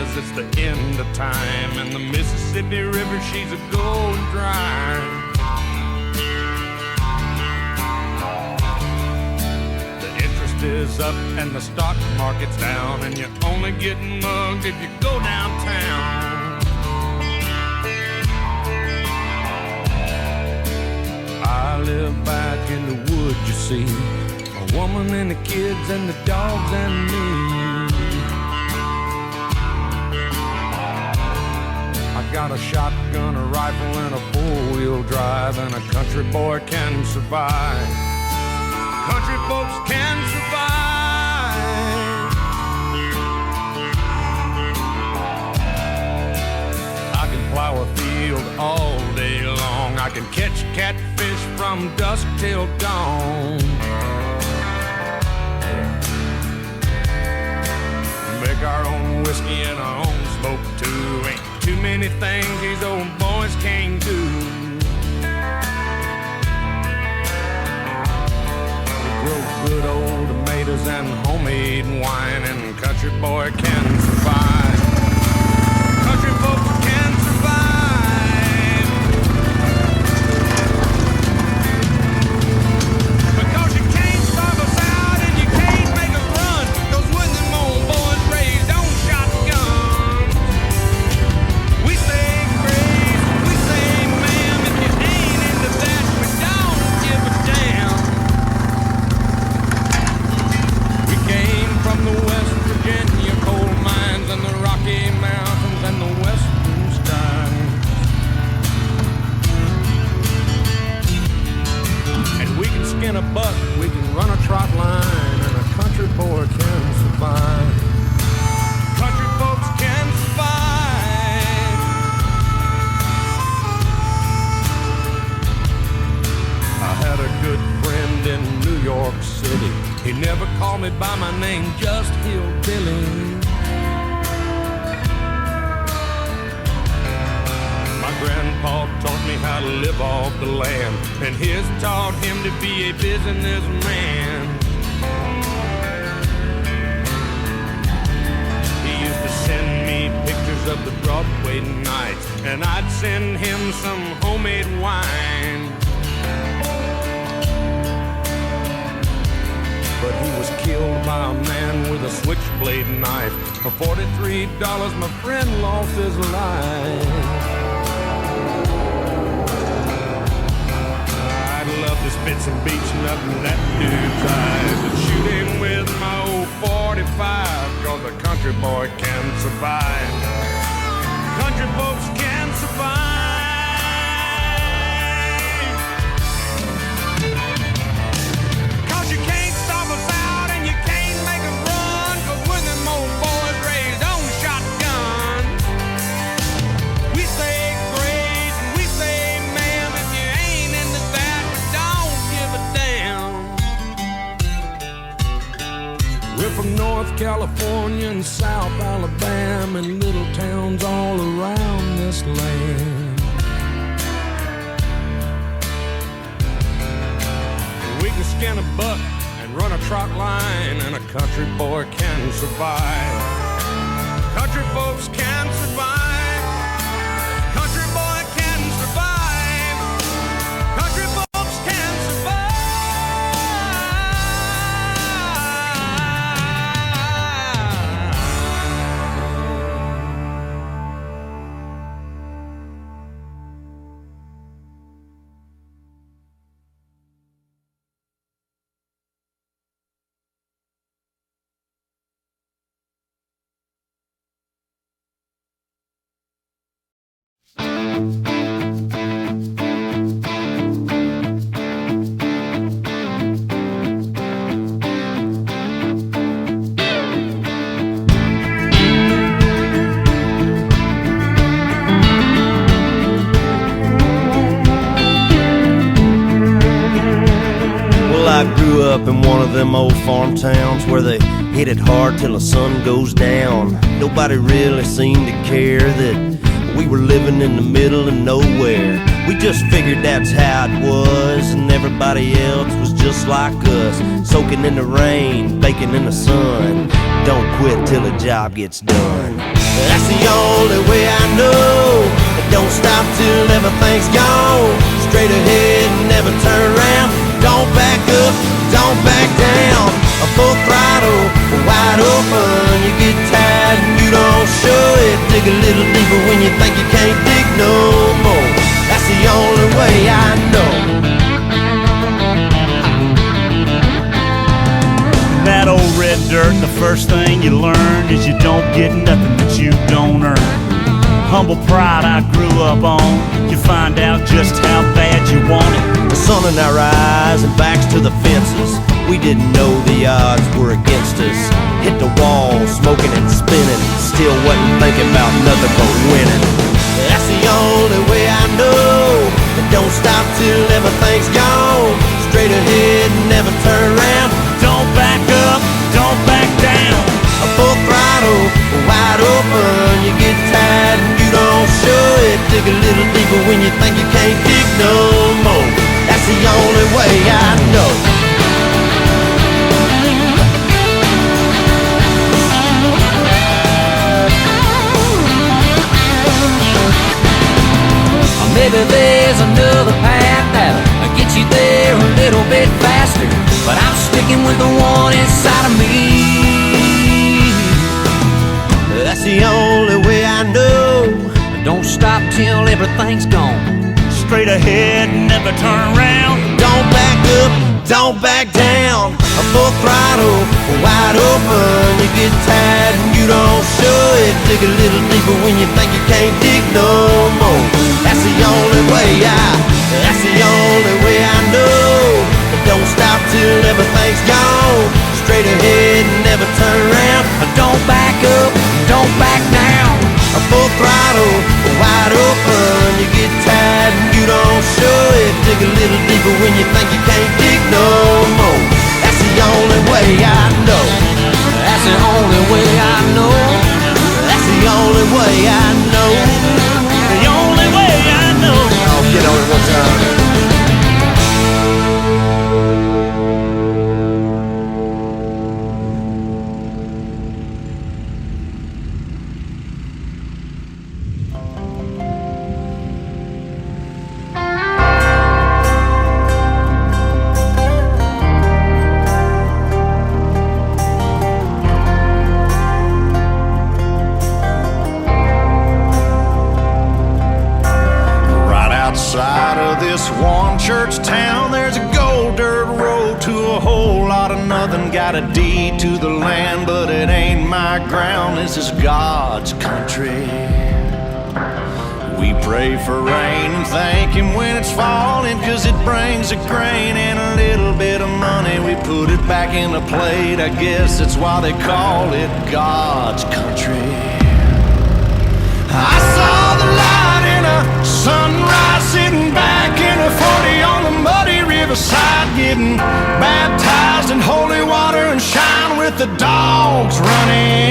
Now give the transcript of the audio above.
says it's the end of time, and the Mississippi River, she's a going dry. The interest is up and the stock market's down, and you're only getting mugged if you go downtown. I live back in the woods, you see, a woman and the kids and the dogs and me. I got a shotgun, a rifle, and a four-wheel drive, and a country boy can survive. Country folks can survive. I can plow a field all day long. I can catch catfish from dusk till dawn. Make our own whiskey and our own smoke too. Ain't too many things these old boys can't do. We grow good old tomatoes and homemade wine, and country boy can survive. Country folks can survive. Because you can't starve us out and you can't make us run. 'Cause when them old boys raised on shotguns, we say grace, we say ma'am. If you ain't into that, we don't give a damn. We came from the West Virginia coal mines and the Rocky Mountains and the western skies. And we can skin a buck, we can run a trot line, and a country boy can survive. Country folks can survive. I had a good friend in New York City. He never called me by my name, just Hillbilly. My grandpa taught me how to live off the land, and his taught him to be a businessman. He used to send me pictures of the Broadway nights, and I'd send him some homemade wine. But he was killed by a man with a switchblade knife. For $43, my friend lost his life. I'd love to spit some beach nut in that dude's eyes and shoot him with my old 45, 'cause a country boy can survive. Country folks can survive. 'Cause you can't stop us out and you can't make us run. 'Cause when them old boys raised on shotguns, we say grace and we say ma'am. If you ain't into that, we don't give a damn. We're from North California and South Alabama and little towns all around this land. We can skin a buck and run a trot line, and a country boy can survive. Country folks can survive. Country boy can survive. Country folks can survive. Up in one of them old farm towns where they hit it hard till the sun goes down. Nobody really seemed to care that we were living in the middle of nowhere. We just figured that's how it was, and everybody else was just like us, soaking in the rain, baking in the sun. Don't quit till the job gets done. That's the only way I know. Don't stop till everything's gone. Straight ahead and never turn around. Don't back up, don't back down. A full throttle, wide open. You get tired and you don't show it. Dig a little deeper when you think you can't dig no more. That's the only way I know. That old red dirt, the first thing you learn is you don't get nothing that you don't earn. Humble pride I grew up on. You find out just how bad you want it. The sun in our eyes and backs to the fences. We didn't know the odds were against us. Hit the wall, smoking and spinning. Still wasn't thinking about nothing but winning. That's the only way I know. Don't stop till everything's gone. Straight ahead and never turn around. Don't back up, don't back down. A full throttle, wide open. You get tired and you don't show it. Dig a little deeper when you think you can't dig no more. That's the only way I know. Maybe there's another path that'll get you there a little bit faster, but I'm sticking with the one inside of me. That's the only way I know. Don't stop till everything's gone. Straight ahead, never turn around. Don't back up, don't back down. A full throttle, wide open. You get tired and you don't show it. Dig a little deeper when you think you can't dig no more. That's the only way that's the only way I know. Don't stop till everything's gone. Straight ahead and never turn around. Don't back up, don't back down. A full throttle, wide open. You get tired and you don't show it. Dig a little deeper when you think you can't dig no more. That's the only way I know. That's the only way I know. That's the only way I know. The only way I know. Oh, get on it one time. Outside of this one church town, there's a gold dirt road to a whole lot of nothing. Got a deed to the land, but it ain't my ground. This is God's country. We pray for rain and thank Him when it's falling, 'cause it brings a grain and a little bit of money. We put it back in the plate, I guess that's why they call it God's country. I saw the light in a sunrise, sitting back in a 40 on the muddy riverside, getting baptized in holy water and shine with the dogs running